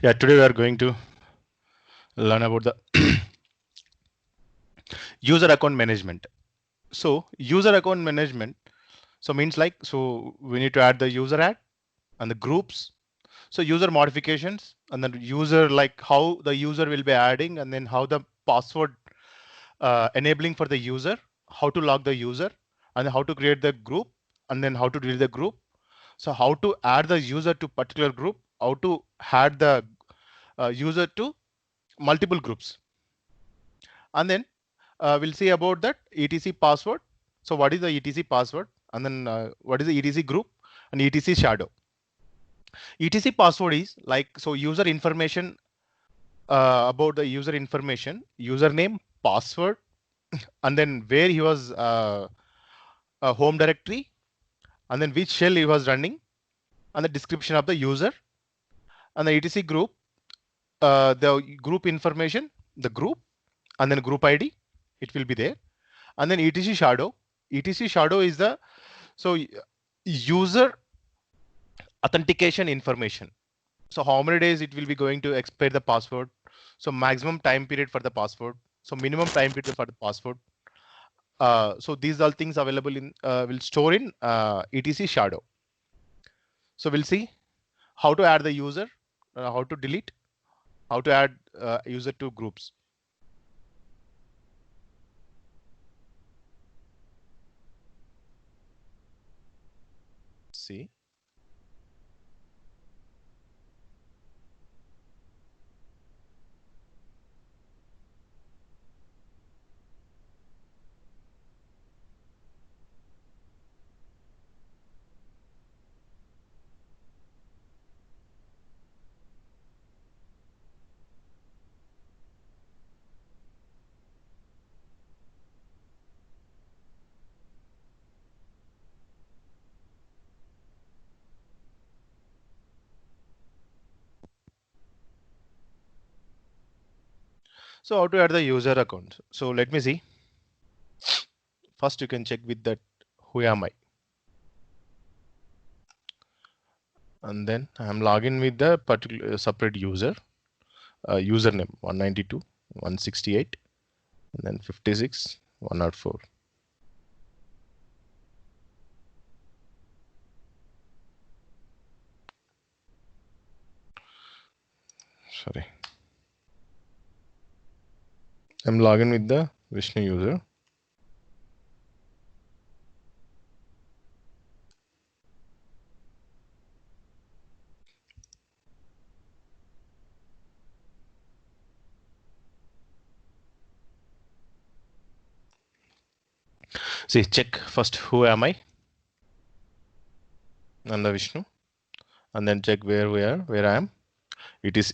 Yeah, today we are going to learn about the user account management. So user account management, so means like, so we need to add the user ad and the groups. So user modifications and then user, like how the user will be adding, and then how the password enabling for the user, how to log the user, and how to create the group, and then how to delete the group. So how to add the user to particular group, how to add the user to multiple groups, and then we'll see about that etc password. So what is the etc password, and then what is the etc group and etc shadow. etc password is like, so user information, about the user information, username, password, and then where he was, a home directory, and then which shell he was running, and the description of the user, and the etc group, the group information, the group, and then group id, it will be there. And then etc shadow. etc shadow is the, so user authentication information. So how many days it will be going to expire the password. So maximum time period for the password. So minimum time period for the password. So these are things available in, will store in etc shadow. So we'll see how to add the user, how to delete, how to add user to groups. See. So how to add the user account. So let me see. First, you can check with that, who am I? And then I'm logging with the particular separate user, username 192, 168, and then 56, 104. Sorry. I'm logging with the Vishnu user. See, check first who am I, and the Vishnu, and then check where we are, where I am. It is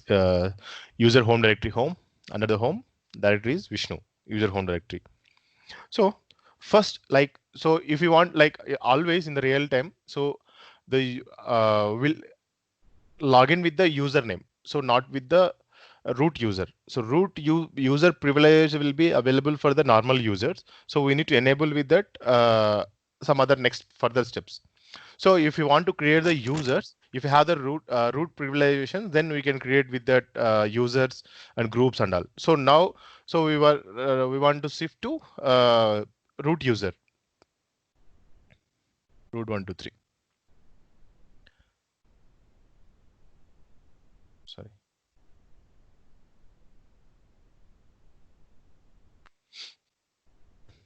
user home directory home. Under the home directory is Vishnu, user home directory. So first, like, so if you want, like always in the real time, so the will log in with the username, so not with the root user. So root user privilege will be available for the normal users. So we need to enable with that some other next further steps. So if you want to create the users, if you have the root privilegiation, then we can create with that users and groups and all. So now, so we want to shift to root user, root 1 2 3. Sorry.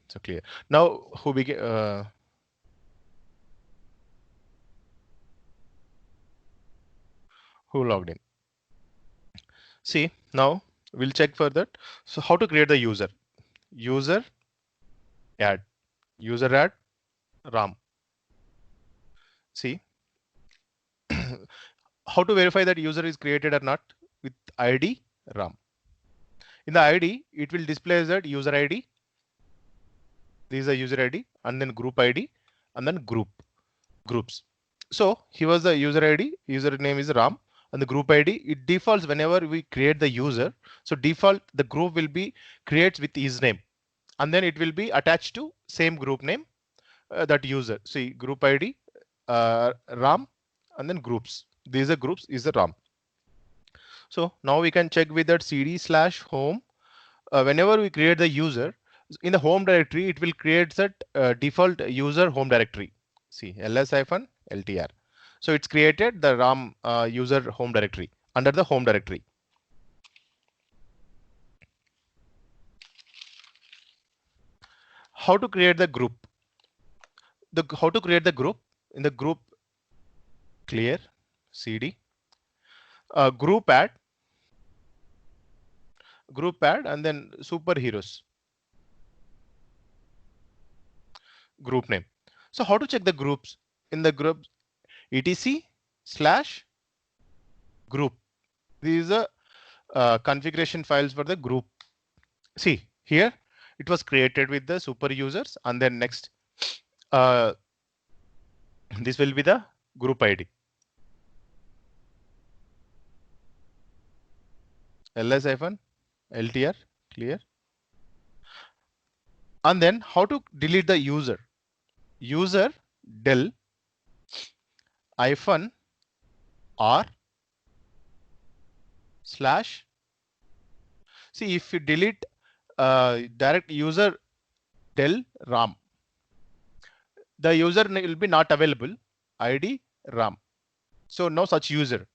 So clear. Now who begin? Who logged in? See, now we'll check for that. So how to create the user? User add, user add, RAM. See, how to verify that user is created or not? With ID RAM. In the ID, it will display as that user ID. This is a user ID, and then group ID, and then groups. So here was the user ID, user name is Ram, and the group ID, it defaults whenever we create the user. So default, the group will be creates with his name, and then it will be attached to same group name, that user. See, group ID, Ram, and then groups. These are groups is the Ram. So now we can check with that cd/home. Whenever we create the user in the home directory, it will create that default user home directory. See ls-ltr. So it's created the RAM user home directory under the home directory. How to create the group? How to create the group? In the group, clear cd group add, and then superheroes group name. So how to check the groups? In the group, etc/group. These are configuration files for the group. See here, it was created with the super users, and then next, uh, this will be the group ID. ls-ltr, clear. And then how to delete the user? User del -r/. See, if you delete direct user del ram, the user will be not available. ID ram. So no such user.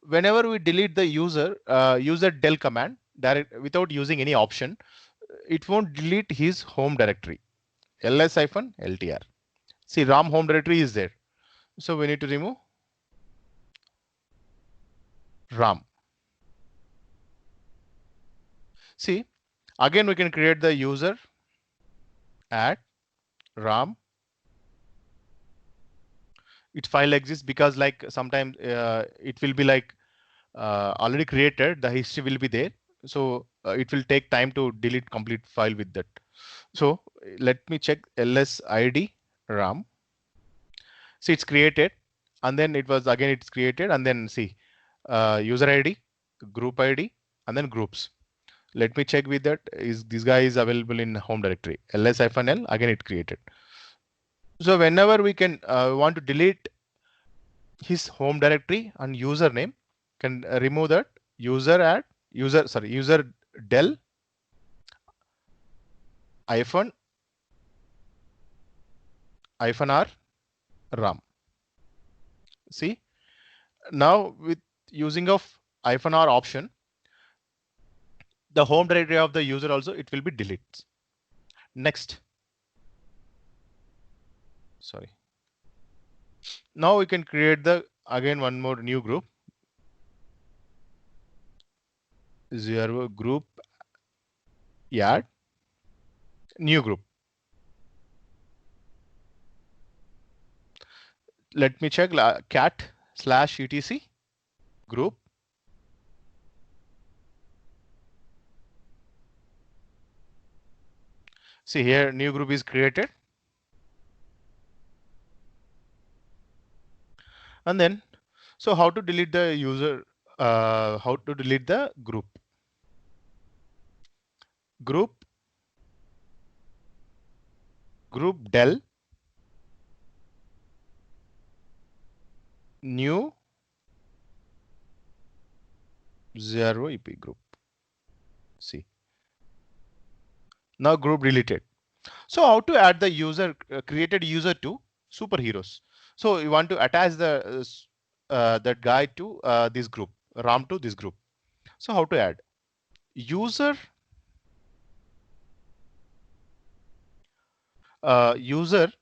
Whenever we delete the user del command direct without using any option, it won't delete his home directory. ls-ltr. See, ram home directory is there. So we need to remove ram. See, again we can create the user add ram. Its file exists because like sometimes it will be like already created, the history will be there. So it will take time to delete complete file with that. So let me check ls id ram. See, it's created, and then it's created, and then see user ID, group ID, and then groups. Let me check with that. Is this guy is available in home directory? ls-l, again it created. So whenever we can want to delete his home directory and username, can remove that user del -r ram. See, now with using of -r option, the home directory of the user also it will be deleted. Next, sorry. Now we can create the again one more new group. Zero group add new group. Let me check cat/etc group. See here, new group is created. And then, so how to delete the user, how to delete the group? Group del new 0 EP group. See, now group deleted. So how to add the user created user to superheroes? So you want to attach the that guy to this group, ram to this group. So how to add? User user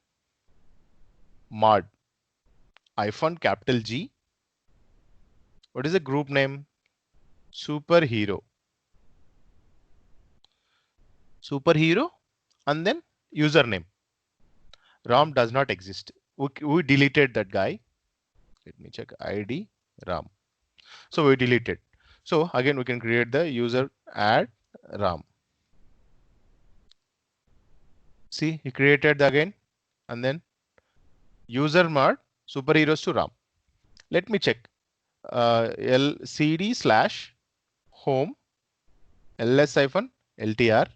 mod -G. What is the group name? Superhero. Superhero, and then username. Ram does not exist. We deleted that guy. Let me check ID Ram. So we deleted. So again we can create the user add Ram. See, he created again, and then user mod superheroes to Ram. Let me check lcd/home ls-ltr.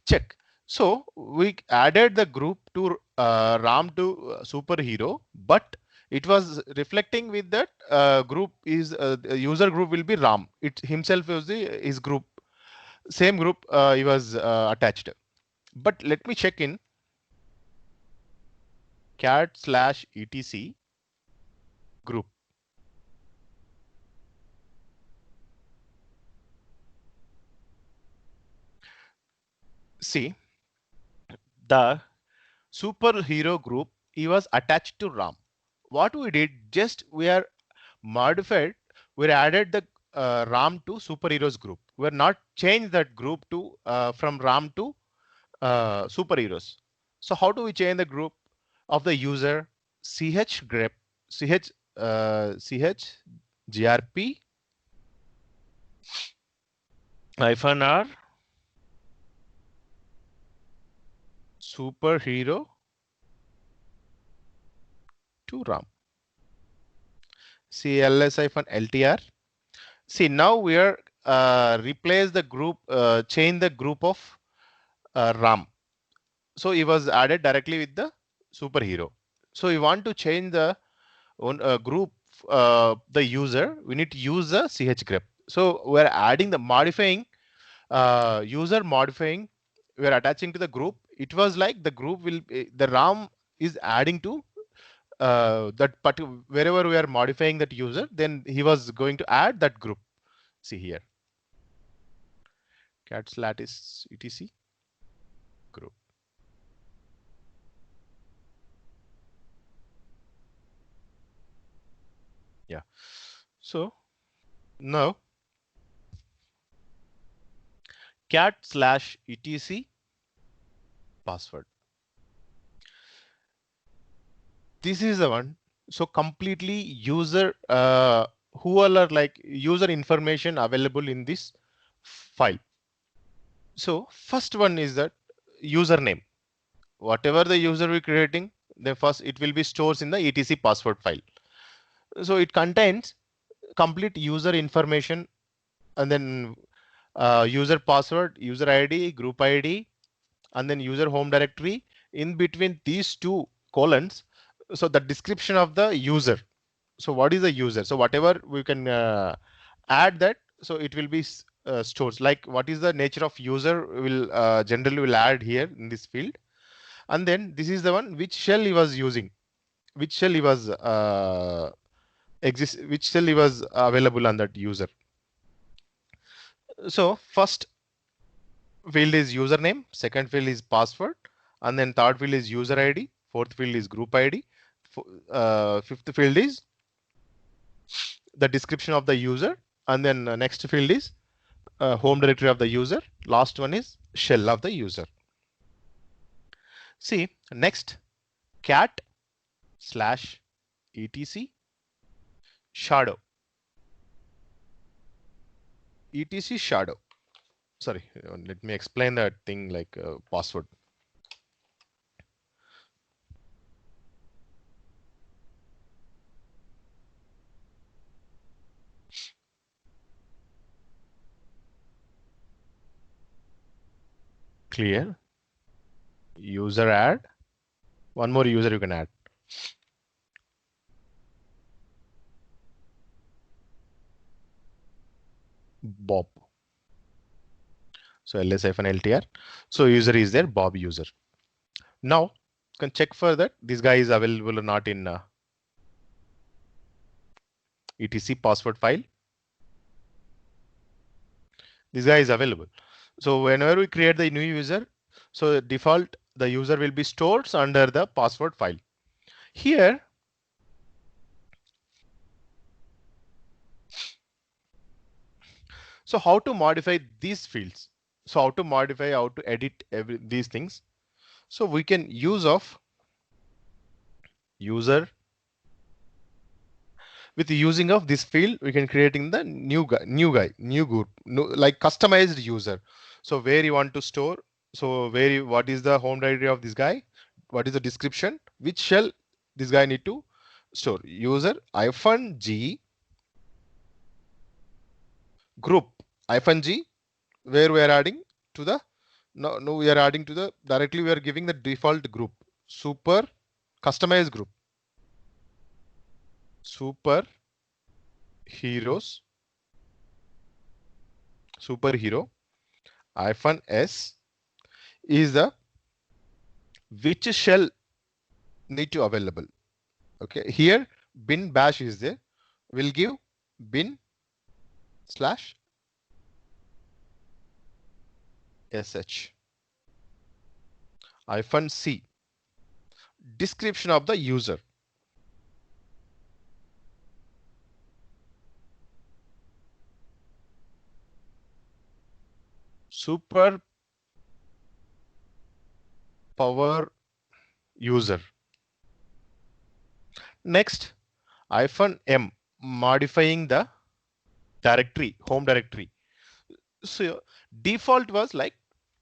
Check. So we added the group to Ram to superhero, but it was reflecting with that group is user group will be Ram. It himself was his group, same group he was attached. But let me check in cat/etc group. See, the superhero group, he was attached to Ram. What we did, just we are modified, we added the Ram to superheroes group. We are not changed that group to from Ram to superheroes. So how do we change the group of the user? Ch grep ch ch grp hyphen r superhero to Ram. CLS hyphen LTR. See, now we are replace the group, change the group of Ram. So he was added directly with the superhero. So we want to change the group, the user, we need to use the ch grep. So we're adding the modifying, user modifying, we're attaching to the group. It was like the group will, the Ram is adding to that wherever we are modifying that user, then he was going to add that group. See here, cat/lattice etc group. Yeah. So now cat/etc password. This is the one. So completely user, who all are like user information available in this file. So first one is that username. Whatever the user will creating, then first it will be stores in the etc password file. So it contains complete user information, and then user password, user ID, group ID, and then user home directory. In between these two colons, so the description of the user. So what is the user? So whatever we can add that, so it will be stores. Like what is the nature of user will generally will add here in this field. And then this is the one which shell he was using, which shell he was which shell he was available on that user. So first field is username, second field is password, and then third field is user ID, fourth field is group ID, fifth field is the description of the user, and then next field is home directory of the user, last one is shell of the user. See, next cat/etc shadow, etc shadow. Sorry, let me explain that thing like password. Clear. User add. One more user you can add. Bob. So ls-ltr. So user is there, Bob user. Now you can check for that this guy is available or not in etc password file. This guy is available. So whenever we create the new user, so default the user will be stored under the password file. Here, so how to modify these fields? So how to modify, how to edit these things? So we can use of user. With the using of this field, we can creating the new group, like customized user. So where you want to store, so what is the home directory of this guy, what is the description, which shell this guy need to store. User -g group -g, where we are adding to the, no we are adding to the directly, we are giving the default group, super customized group. super heroes, superhero hyphen s is the which shell need to available. Okay, here bin bash is there. We'll give bin slash sh hyphen c description of the user. Super power user. Next, hyphen m modifying the directory, home directory. So default was like,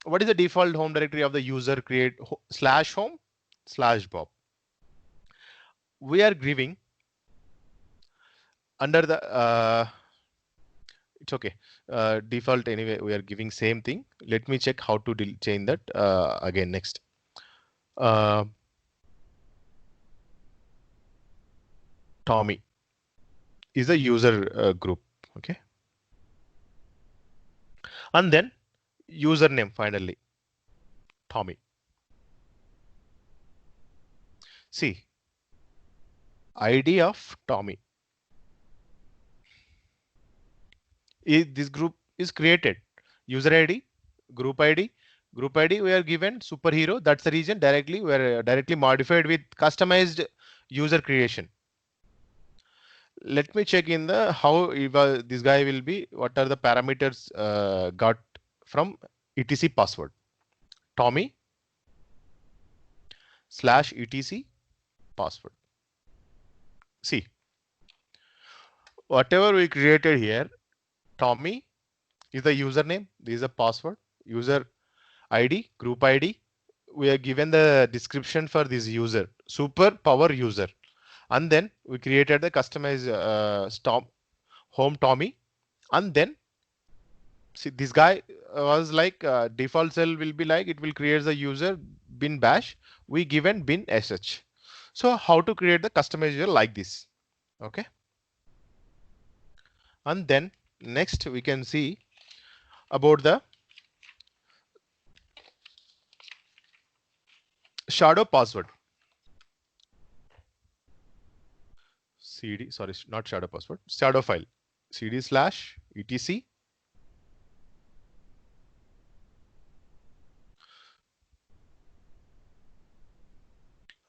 what is the default home directory of the user? Create slash home slash bob. We are giving under the it's okay, default anyway. We are giving same thing. Let me check how to change that again next. Uh, Tommy is a user group. Okay, and then username finally Tommy. See, ID of Tommy. This group is created. User ID, group ID, group ID. We are given superhero. That's the reason directly we are directly modified with customized user creation. Let me check in the how this guy will be. What are the parameters got from etc password? Tommy slash etc password. See, whatever we created here, Tommy is the username. This is a password. User ID, group ID. We are given the description for this user, super power user, and then we created the customized home Tommy, and then see this guy was like default cell will be like it will create the user bin bash. We given bin sh. So how to create the customizer like this? Okay, and then next we can see about the shadow password. cd, sorry, not shadow password, shadow file, cd slash etc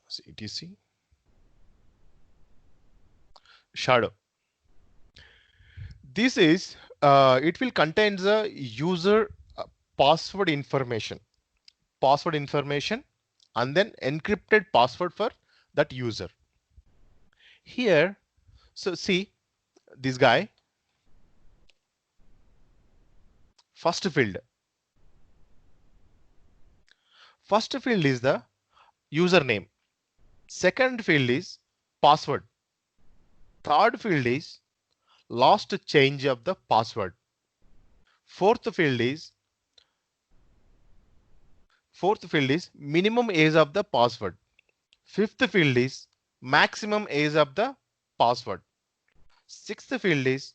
etc shadow. This is it will contain the user password information, and then encrypted password for that user. Here, so see this guy, first field. First field is the username. Second field is password. Third field is last change of the password. Fourth field is minimum age of the password. Fifth field is maximum age of the password. Sixth field is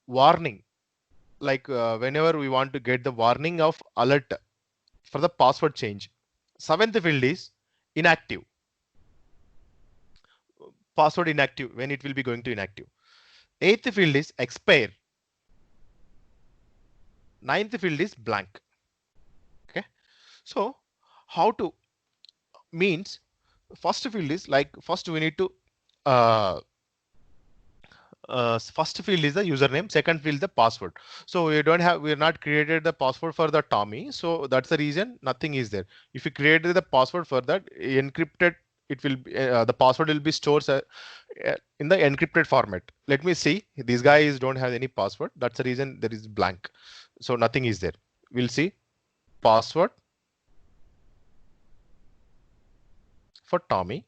warning, like whenever we want to get the warning of alert for the password change. Seventh field is inactive, password inactive, when it will be going to inactive. Eighth field is expire. Ninth field is blank. Okay, so how to means first field is like first we need to uh, first field is the username, second field the password. So we're not created the password for the Tommy, so that's the reason nothing is there. If you created the password for that encrypted, it will be the password will be stored in the encrypted format. Let me see, these guys don't have any password, that's the reason there is blank, so nothing is there. We'll see password for Tommy.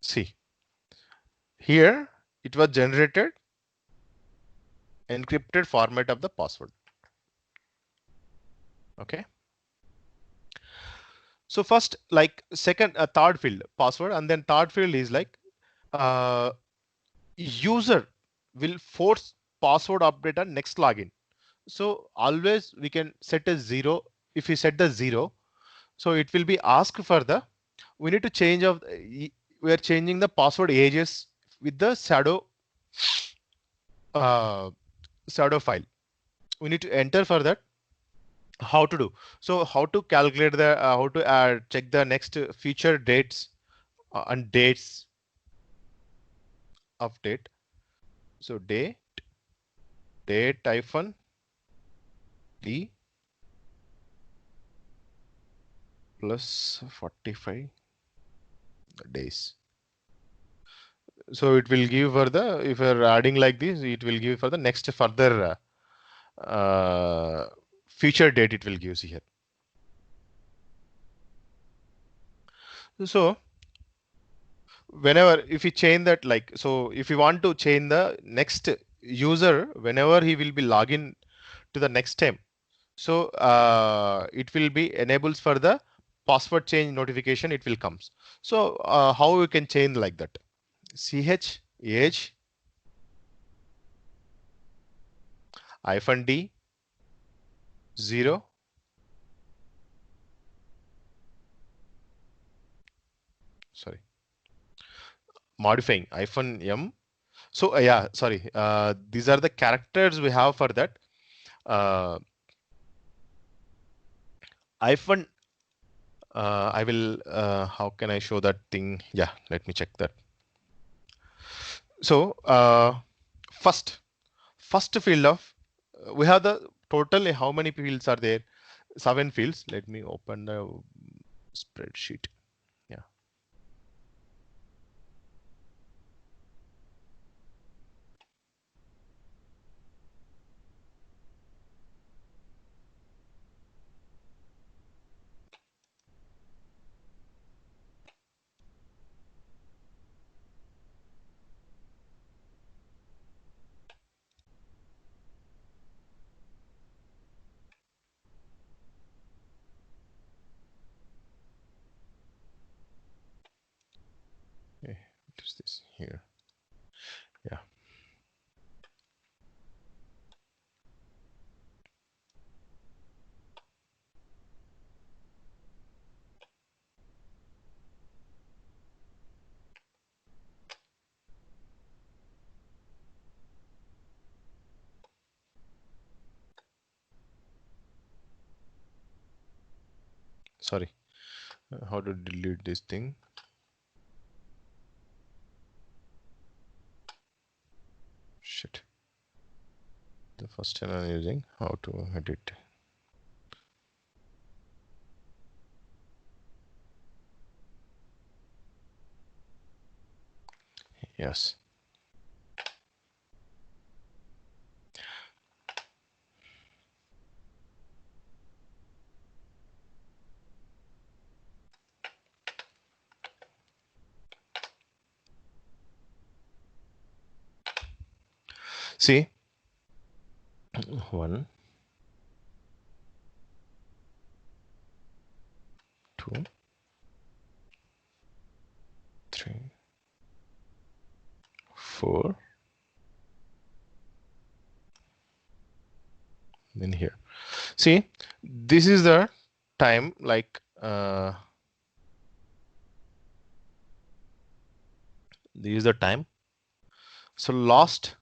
See, here it was generated encrypted format of the password. Okay. So first, like second, third field password, and then third field is like uh, user will force password update on next login. So always we can set a 0. If we set the 0, so it will be asked for the, we need to change of, we are changing the password ages with the uh, shadow file. We need to enter for that. How to do? So how to calculate the, how to check the next feature dates and dates of date. So date hyphen e plus 45 days. So it will give for the, if you're adding like this, it will give for the next further feature date, it will give here. So whenever, if you change that, like, so if you want to change the next user, whenever he will be login to the next time, so it will be enables for the password change notification, it will comes. So how you can change like that? Ch age hyphen d 0, sorry, modifying hyphen m. So yeah, sorry, these are the characters we have for that. Hyphen, I will, how can I show that thing? Yeah, let me check that. So first field of, we have the total, how many fields are there? 7 fields. Let me open the spreadsheet. Yeah. Okay. What is this here? Yeah. Sorry. How to delete this thing? Shit. The first time I'm using, how to edit. Yes. See, 1, 2, 3, 4. Then here. See, this is the time, like this is the time. So last,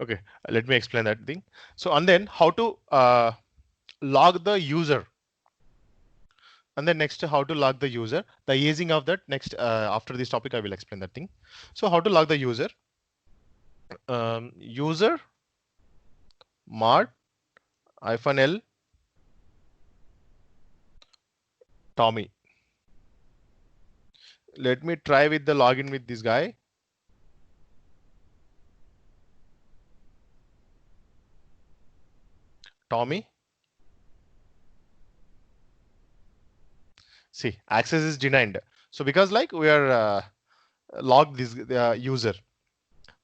okay, let me explain that thing. So, and then how to log the user. And then next, how to log the user. The easing of that next, after this topic, I will explain that thing. So how to log the user? User mod -l Tommy. Let me try with the login with this guy. Tommy. See, access is denied. So because like we are logged this user.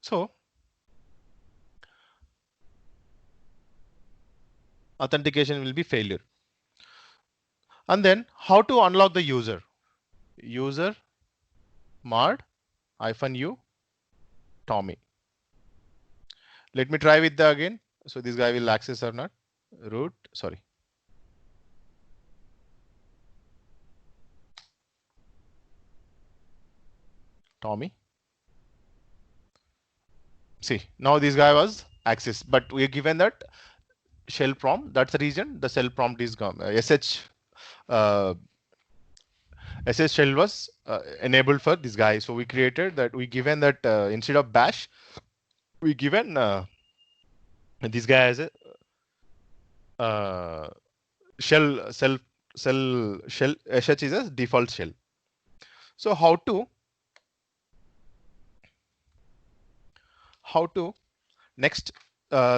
So authentication will be failure. And then how to unlock the user? User mod -u Tommy. Let me try with the again. So this guy will access or not. Root, sorry. Tommy. See, now this guy was access, but we are given that shell prompt. That's the reason the shell prompt is sh uh, sh shell was enabled for this guy. So we created that. We given that instead of bash, we given this guy as a shell shell sh is a default shell. So how to next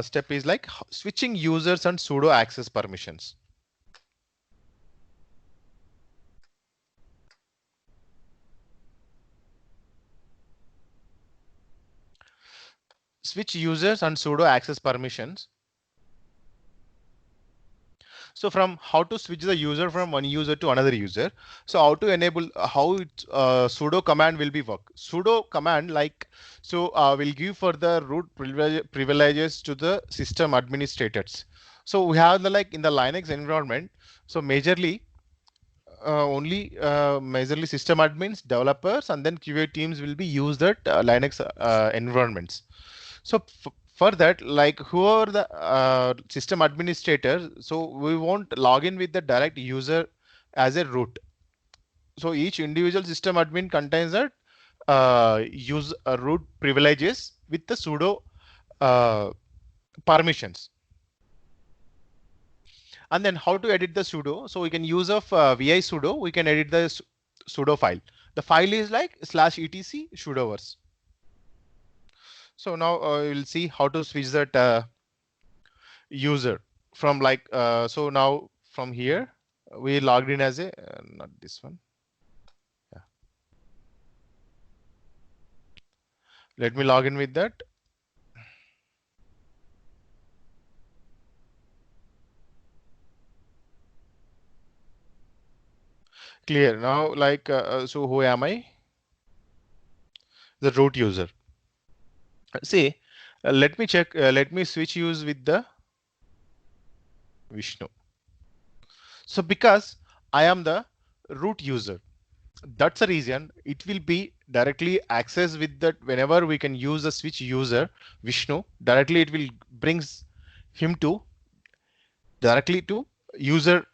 step is like switching users and sudo access permissions. Switch users and sudo access permissions. So from how to switch the user from one user to another user. So how to enable how sudo command will be work. Sudo command like will give for the root privileges to the system administrators. So we have the like in the Linux environment. So majorly only majorly system admins, developers, and then QA teams will be used at Linux environments. So for that, like whoever the system administrator, so we won't log in with the direct user as a root. So each individual system admin contains that use root privileges with the sudo permissions. And then how to edit the sudo? So we can use of vi sudo. We can edit the sudo file. The file is like /etc sudoverse. So now we'll see how to switch that user from like so now from here we logged in as a not this one. Yeah. Let me log in with that. Clear now. Like so who am I? The root user. See, let me check. Let me switch use with the Vishnu. So because I am the root user, that's the reason it will be directly accessed with that. Whenever we can use the switch user Vishnu, directly it will brings him to directly to user.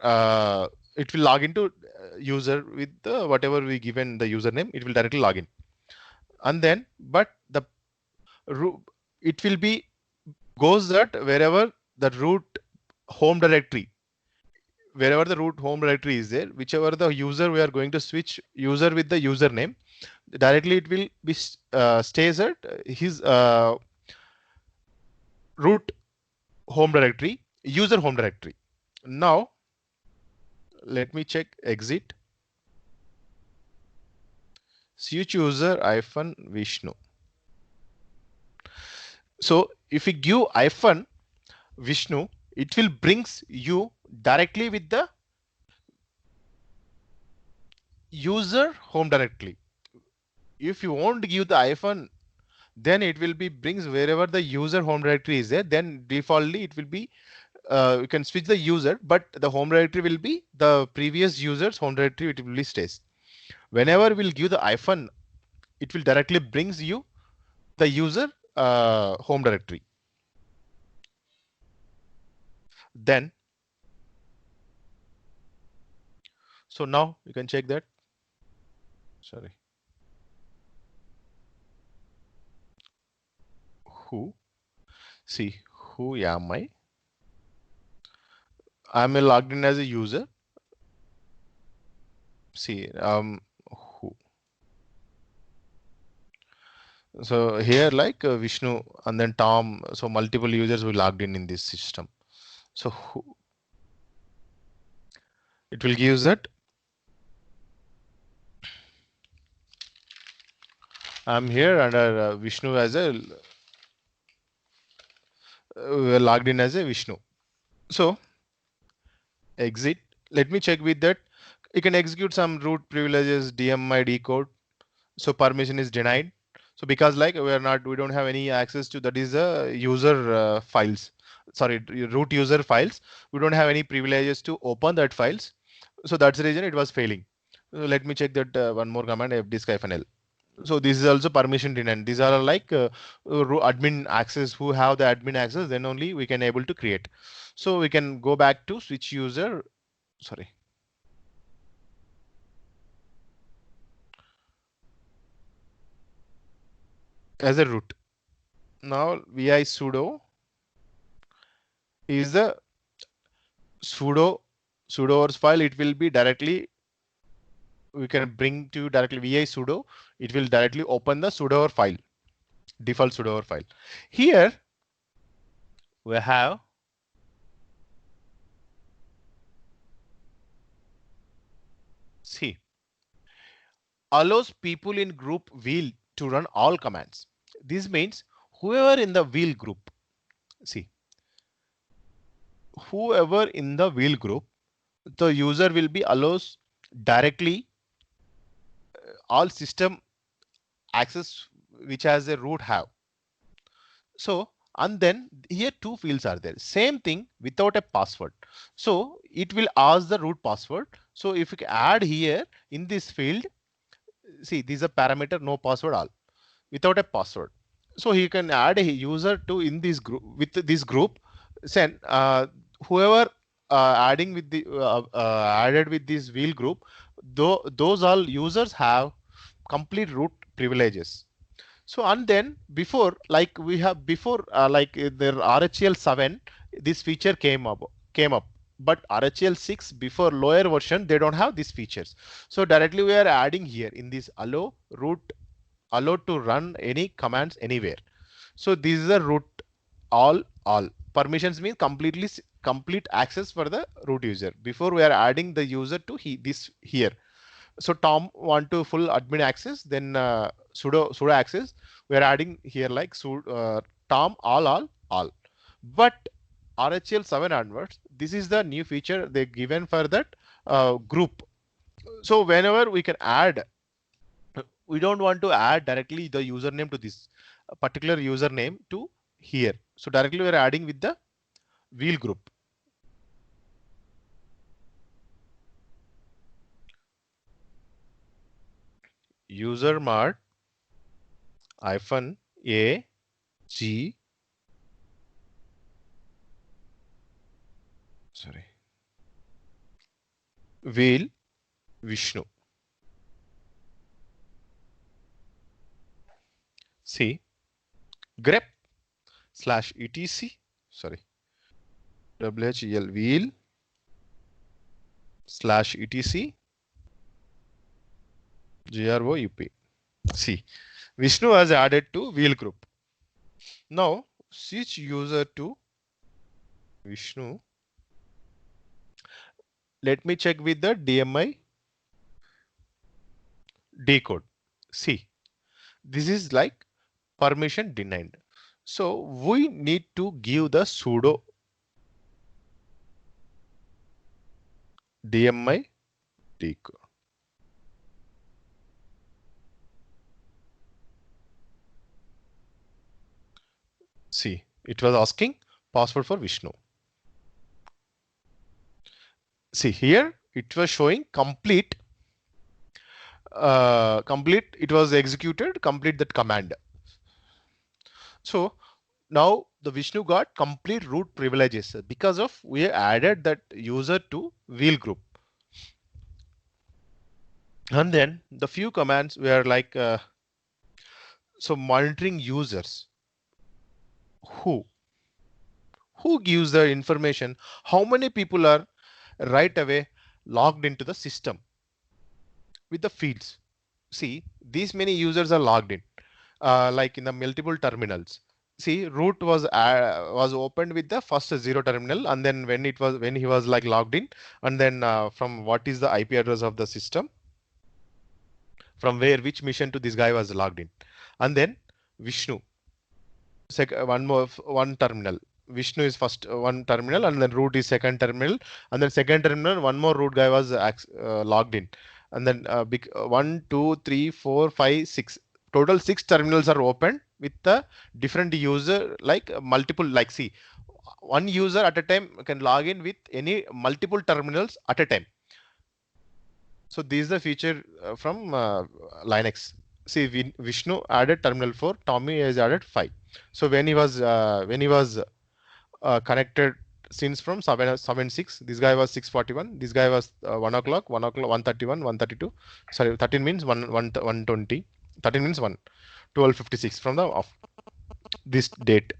It will log into user with the whatever we given the username. It will directly log in, and then but the it will be goes that wherever the root home directory, wherever the root home directory is there, whichever the user we are going to switch user with the username, directly it will be stays at his root home directory, user home directory. Now let me check exit switch user -Vishnu. So if we give -Vishnu, it will brings you directly with the user home directory. If you won't give the then it will be brings wherever the user home directory is there. Then defaultly it will be you can switch the user, but the home directory will be the previous user's home directory. It will be stays. Whenever we'll give the it will directly brings you the user home directory. Then So now you can check that. Sorry. Who? See, who am I? I'm logged in as a user. See, who? So here like Vishnu and then Tom. So multiple users will logged in this system. So who, it will give that I'm here under Vishnu as a logged in as a Vishnu. So exit. Let me check with that. You can execute some root privileges DMI decode. So permission is denied. So because like we don't have any access to that is a user files. Sorry, root user files. We don't have any privileges to open that files. So that's the reason it was failing. So let me check that one more command fdisk-l. So this is also permission denied. These are like admin access who have the admin access, then only we can able to create. So we can go back to switch user. Sorry. As a root. Now vi sudo is the sudo file. It will be directly, we can bring to directly vi sudo. It will directly open the sudo file, default sudo file. Here we have see allows people in group wheel to run all commands. This means whoever in the wheel group, see, whoever in the wheel group, the user will be allows directly all system access which has a root have. So, and then here two fields are there. Same thing without a password. So it will ask the root password. So if you add here in this field, see, this is a parameter, no password all, without a password. So he can add a user to in this group with this group. Send whoever adding with the added with this wheel group, though those all users have complete root privileges. So and then before like we have before like their RHEL 7, this feature came up. But RHEL 6 before lower version, they don't have these features. So directly we are adding here in this allow root, allow to run any commands anywhere. So this is a root all permissions means complete access for the root user. Before we are adding the user to this here. So Tom want to full admin access, then sudo access. We are adding here like Tom all. But RHEL 7 onwards, this is the new feature they given for that group. So whenever we can add, we don't want to add directly the username to this particular username to here. So directly we are adding with the wheel group. User mart -a g sorry wheel Vishnu. See grep /etc sorry whel wheel /etc group. See, Vishnu has added to wheel group. Now switch user to Vishnu. Let me check with the DMI decode. See, this is like permission denied. So we need to give the sudo DMI decode. See, it was asking password for Vishnu. See here, it was showing complete. It was executed, complete that command. So now the Vishnu got complete root privileges because of we added that user to wheel group. And then the few commands were like, so monitoring users, who who gives the information, how many people are right away logged into the system with the fields. See, these many users are logged in, like in the multiple terminals. See, root was opened with the first zero terminal, and then when he was like logged in, and then from what is the IP address of the system, from where which mission to this guy was logged in, and then Vishnu, one terminal. Vishnu is first one terminal, and then root is second terminal, and then second terminal one more root guy was logged in, and then 1, 2, 3, 4, 5, 6 total 6 terminals are opened with the different user, like multiple, like see, one user at a time can log in with any multiple terminals at a time. So this is the feature from Linux. See, Vishnu added terminal 4, Tommy has added 5. So when he was connected since from 7 6, this guy was 6:41, this guy was 1 o'clock, 1:31, 1:32. Sorry, 13 means 1:20. 13 means 12:56 from the off this date.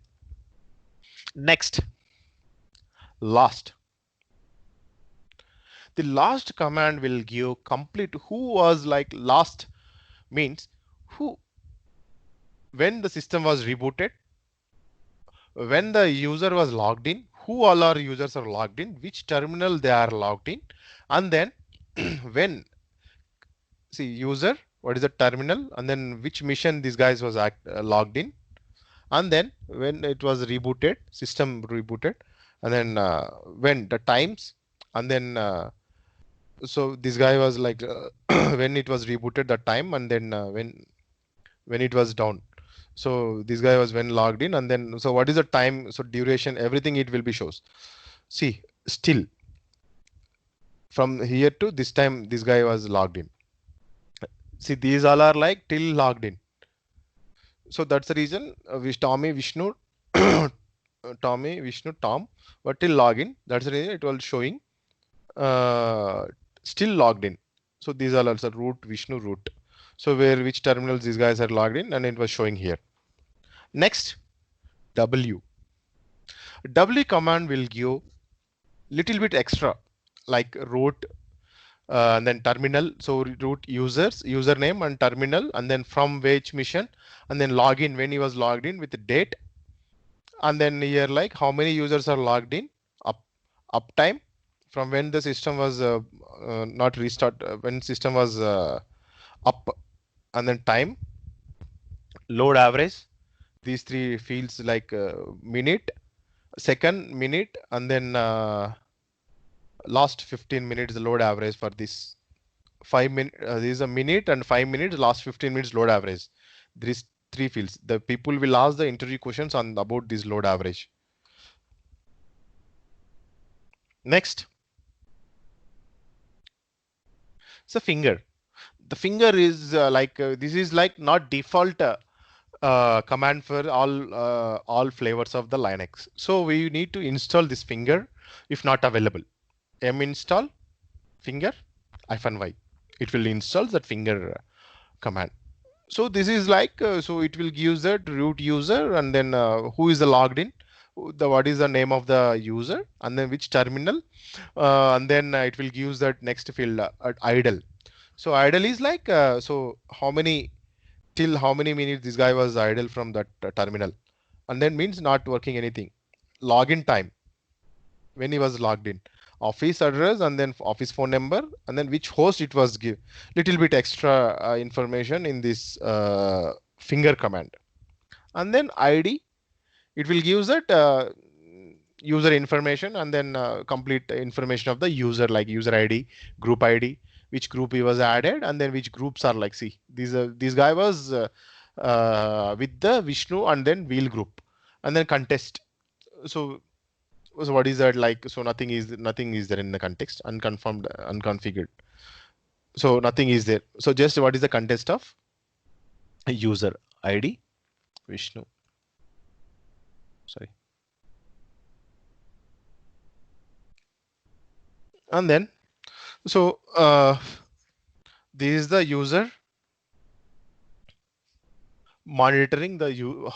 Next, last. The last command will give complete who was like last, means who, when the system was rebooted, when the user was logged in, who all our users are logged in, which terminal they are logged in, and then when, see, user, what is the terminal, and then which mission these guys was logged in, and then when it was rebooted, system rebooted, and then when the times, and then so this guy was like when it was rebooted the time, and then when it was down. So this guy was when logged in, and then so what is the time, so duration, everything it will be shows. See, still from here to this time this guy was logged in. See, these all are like till logged in. So that's the reason Tommy, Vishnu, Tommy, Vishnu, Tom, but till login. That's the reason it was showing uh, still logged in. So these are also root, Vishnu, root. So where which terminals these guys are logged in, and it was showing here. Next, W. W command will give little bit extra, like root and then terminal. So root users, username and terminal, and then from which mission, and then login when he was logged in with the date, and then here like how many users are logged in, up uptime, from when the system was not restart, when system was up, and then time, load average. These three fields like minute, second, minute, and then last 15 minutes the load average for this 5 minute. This is a minute and 5 minutes. Last 15 minutes load average. These three fields. The people will ask the interview questions on about this load average. Next, so finger. The finger is like this is like not default command for all flavors of the Linux. So we need to install this finger if not available. M install finger -y. It will install that finger command. So this is like so it will give the root user, and then who is the logged in, the what is the name of the user, and then which terminal, and then it will give that next field idle. So idle is like so how many, till how many minutes this guy was idle from that terminal, and then means not working anything. Login time, when he was logged in, office address, and then office phone number, and then which host it was give, little bit extra information in this finger command. And then id, it will give that user information, and then complete information of the user, like user id, group id, which group he was added, and then which groups are like, see, this guy was with the Vishnu and then wheel group, and then contest. So what is that like? So nothing is there in the context, unconfirmed, unconfigured. So nothing is there. So just what is the context of user ID, Vishnu. Sorry. And then so this is the user monitoring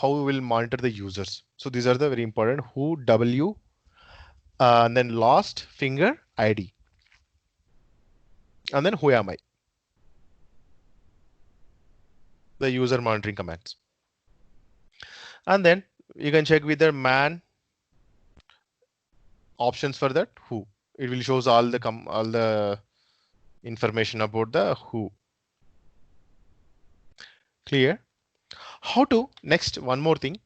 how we will monitor the users. So these are the very important who, W, and then last finger ID, and then who am I, the user monitoring commands. And then you can check with the man options for that who. It will shows all the information about the who. Clear? How to next one more thing.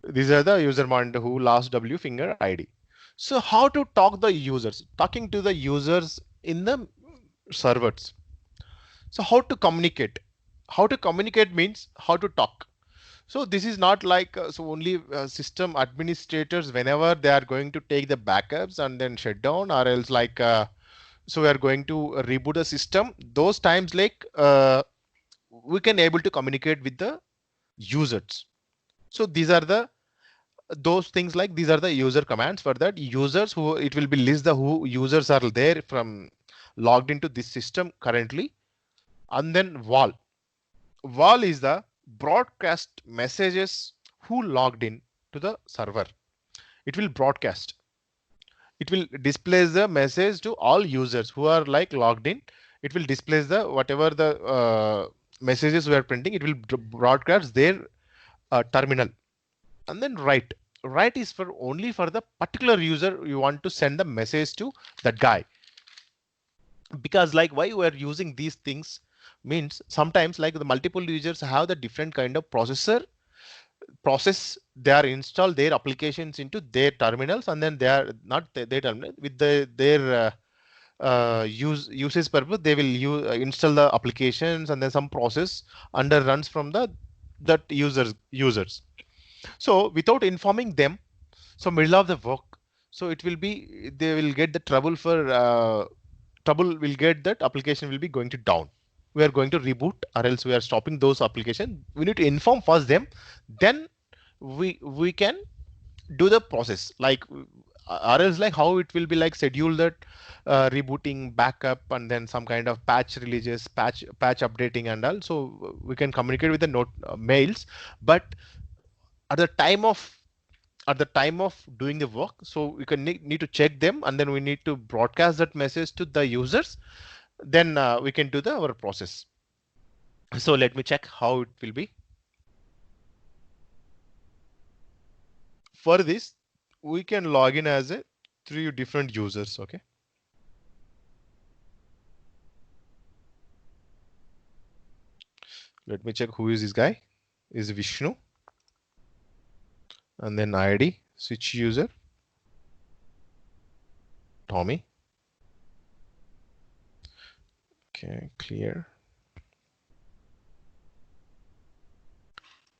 These are the user monitor who, last W, finger ID. So how to talk the users? Talking to the users in the servers. So how to communicate? How to communicate means how to talk. So this is not like so only system administrators whenever they are going to take the backups and then shut down, or else like so we are going to reboot the system. Those times like we can able to communicate with the users. So these are the those things like these are the user commands for that users who it will be list the who users are there from logged into this system currently. And then wall is the broadcast messages who logged in to the server. It will broadcast, it will display the message to all users who are like logged in. It will display the whatever the messages we are printing, it will broadcast their terminal. And then write is for only for the particular user you want to send the message to, that guy. Because like why we are using these things means sometimes like the multiple users have the different kind of process, they are install their applications into their terminals, and then they are not their terminal with their usage purpose, they will install the applications, and then some process under runs from the that users. So without informing them, so middle of the work, so it will be they will get the trouble for trouble will get that application will be going to down. We are going to reboot, or else we are stopping those applications. We need to inform first them, then we can do the process like or else like how it will be like schedule that rebooting, backup, and then some kind of patch releases, patch updating and all. So we can communicate with the note mails, but at the time of doing the work, so we can need to check them, and then we need to broadcast that message to the users, then we can do the our process. So let me check how it will be. For this we can log in as a 3 different users. Okay, let me check who is this guy. Is Vishnu, and then ID switch user Tommy. Okay, clear.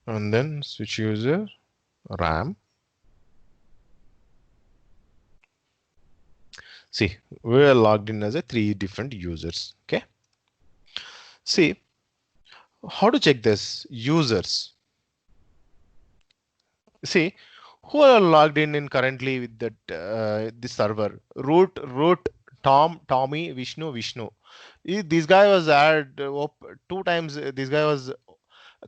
And then switch user Ram. See, we are logged in as a 3 different users. Okay, see how to check this users. See who are logged in currently with that this server. Root Tom, Tommy, Vishnu. This guy was added 2 times. This guy was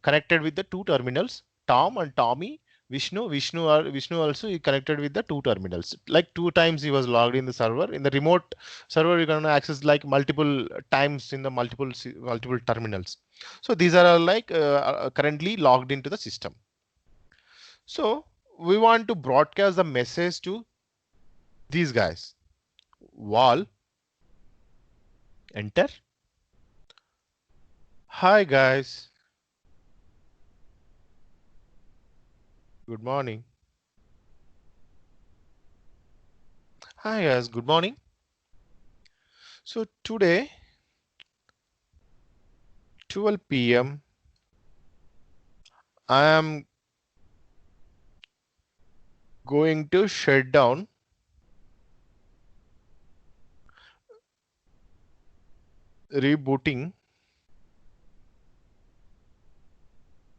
connected with the 2 terminals, Tom and Tommy. Vishnu also he connected with the 2 terminals. Like 2 times he was logged in the server. In the remote server, you can access like multiple times in the multiple terminals. So these are like currently logged into the system. So we want to broadcast the message to these guys. Wall, enter. Hi guys, good morning. Hi guys, good morning. So today 12 p.m. I am going to shut down rebooting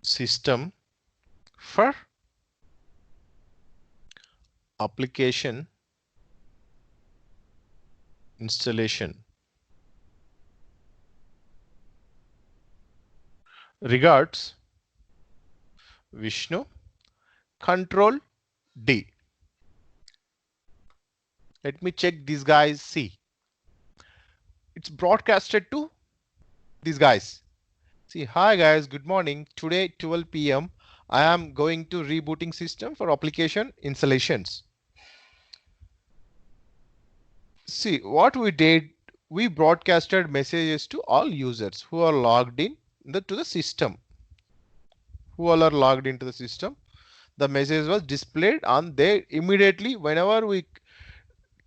system for application installation. Regards, Vishnu. Control D. Let me check these guys. See, it's broadcasted to these guys. See, hi guys, good morning. Today 12 p.m. I am going to rebooting system for application installations. See, what we did, we broadcasted messages to all users who are logged in to the system. Who all are logged into the system. The message was displayed on there immediately. Whenever we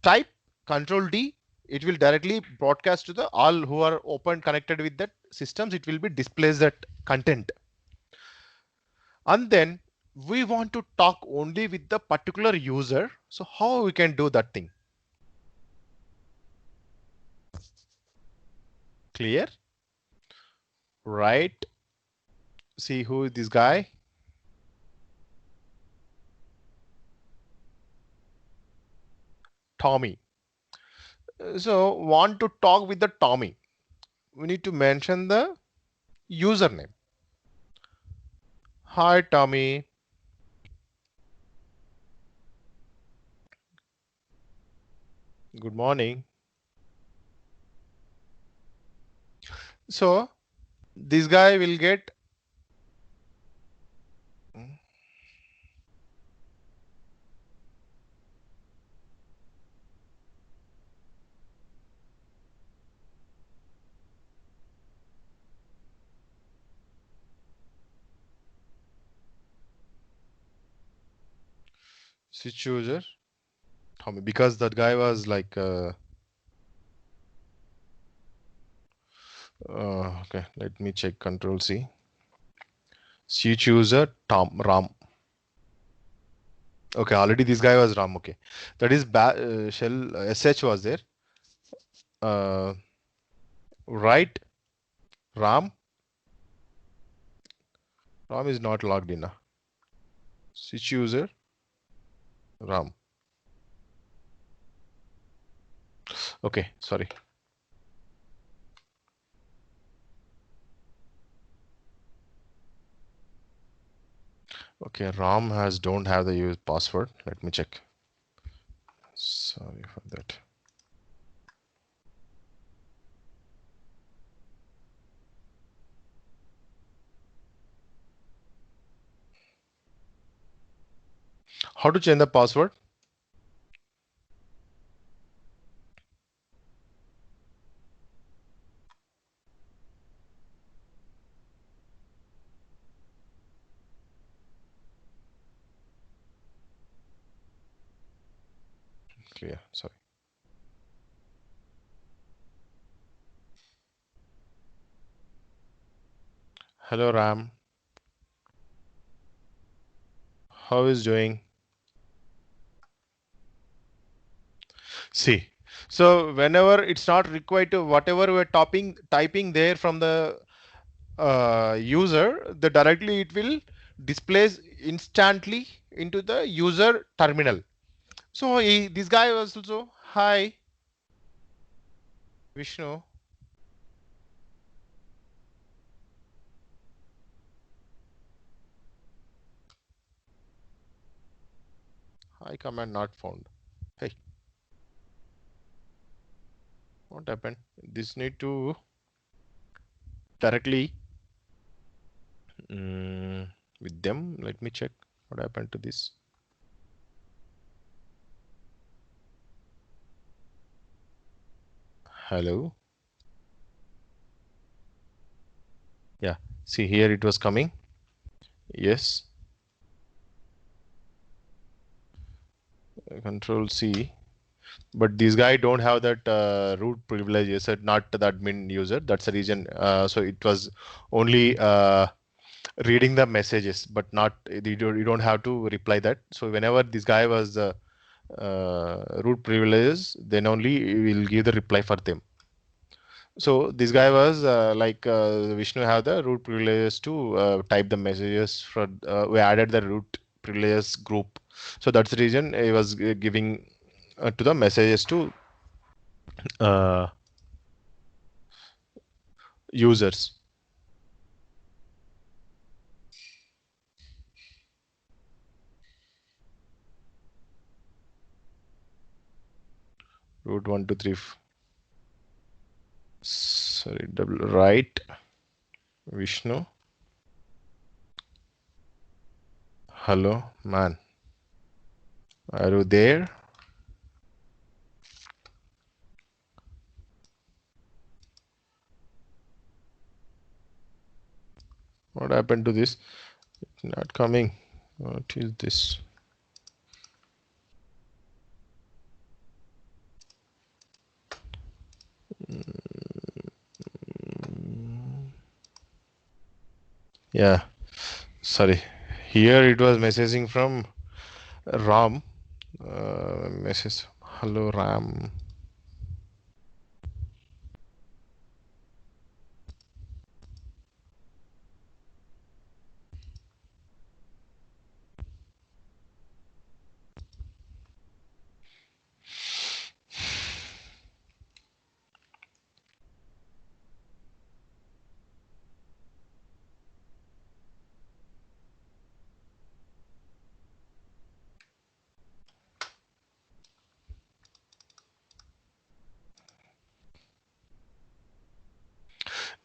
type Control D, it will directly broadcast to the all who are open connected with that systems. It will be displays that content. And then we want to talk only with the particular user. So how we can do that thing? Clear? Right? See who is this guy? Tommy. So want to talk with the Tommy. We need to mention the username. Hi Tommy. Good morning. So this guy will get switch user Tommy because that guy was like okay, let me check Control C. Switch user Tom Ram. Okay, already this guy was Ram. Okay, that is shell sh was there. Right, Ram. Ram is not logged in. Switch user Ram. Okay, sorry. Okay, Ram don't have the use password. Let me check. Sorry for that. How to change the password? Clear. Sorry. Hello Ram. How is doing? See, so whenever it's not required to whatever we're typing there from the user, the directly it will displays instantly into the user terminal. So this guy was also hi Vishnu. Hi command not found. Hey, what happened? This need to directly with them. Let me check what happened to this. Hello. Yeah, see here it was coming. Yes. Control C. But this guy don't have that root privileges, not the admin user. That's the reason. So it was only reading the messages, but not you don't have to reply that. So whenever this guy was root privileges, then only we'll give the reply for them. So this guy was Vishnu have the root privileges to type the messages for we added the root privileges group. So that's the reason he was giving to the messages to uh, users. Root 1 2 3 sorry, double right. Vishnu. Hello, man. Are you there? What happened to this? Not coming. What is this? Yeah, sorry. Here it was messaging from Ram. Message. Hello, Ram.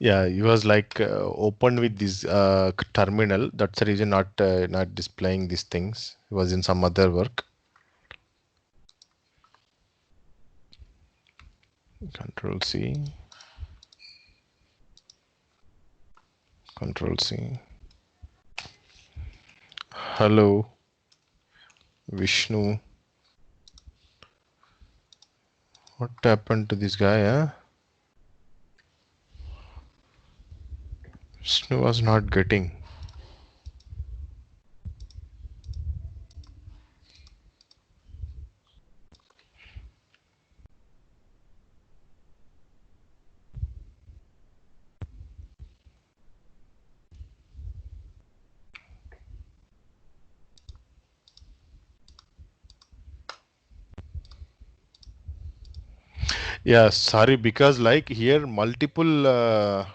Yeah, he was like opened with this terminal. That's the reason not displaying these things. He was in some other work. Control C. Control C. Hello, Vishnu. What happened to this guy? Huh? Vishnu was not getting. Yeah, sorry, because like here multiple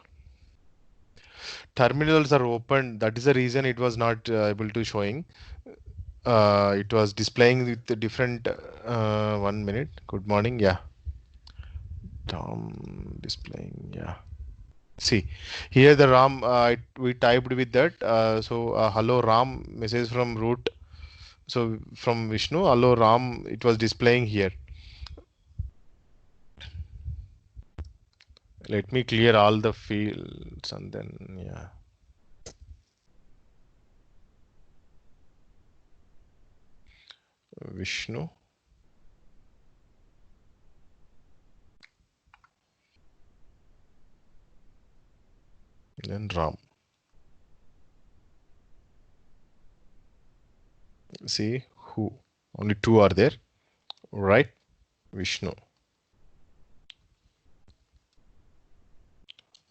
terminals are open. That is the reason it was not able to showing. It was displaying with the different. 1 minute. Good morning. Yeah, Tom displaying. Yeah. See, here the Ram. We typed with that. Hello Ram message from root. So from Vishnu. Hello Ram. It was displaying here. Let me clear all the fields and then yeah. Vishnu. Then Ram. See who? Only two are there, right? Vishnu.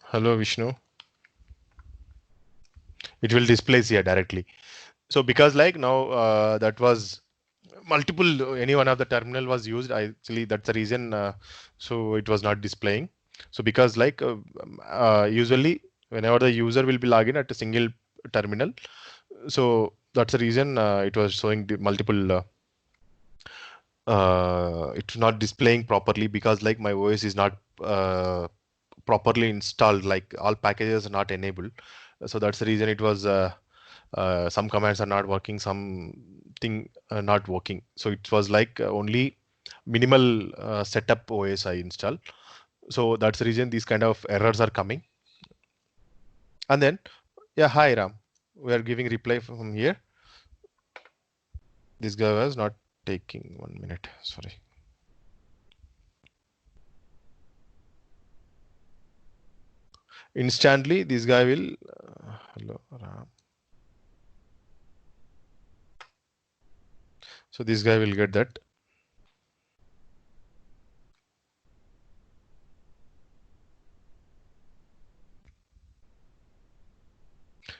Hello Vishnu. It will display here directly. So because like now that was multiple any one of the terminal was used. Actually, that's the reason. So it was not displaying. So because like usually whenever the user will be logging at a single terminal, so that's the reason it was showing the multiple. It's not displaying properly because like my OS is not properly installed. Like all packages are not enabled. So that's the reason it was. Some commands are not working, something not working. So it was like only minimal setup OS I install. So that's the reason these kind of errors are coming. And then, yeah, hi Ram. We are giving reply from here. This guy was not taking 1 minute. Sorry. Instantly, this guy will. Hello, Ram. So this guy will get that.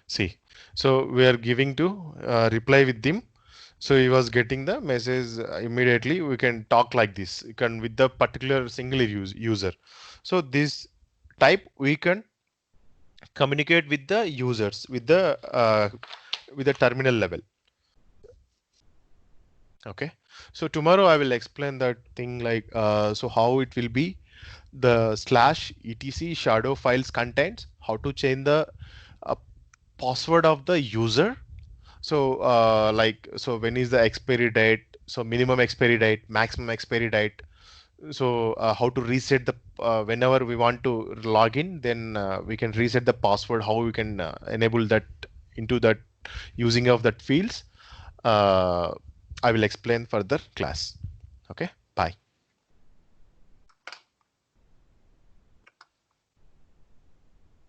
See, so we are giving to reply with them. So he was getting the message immediately. We can talk like this. You can with the particular single user. So this type we can communicate with the users with the terminal level. Okay. So tomorrow I will explain that thing like so how it will be the slash etc shadow files contents, how to change the uh, password of the user. So like so when is the expiry date? So minimum expiry date, maximum expiry date. So how to reset the whenever we want to log in, then we can reset the password. How we can enable that into that using of that fields. Uh, I will explain further class. Okay. Bye.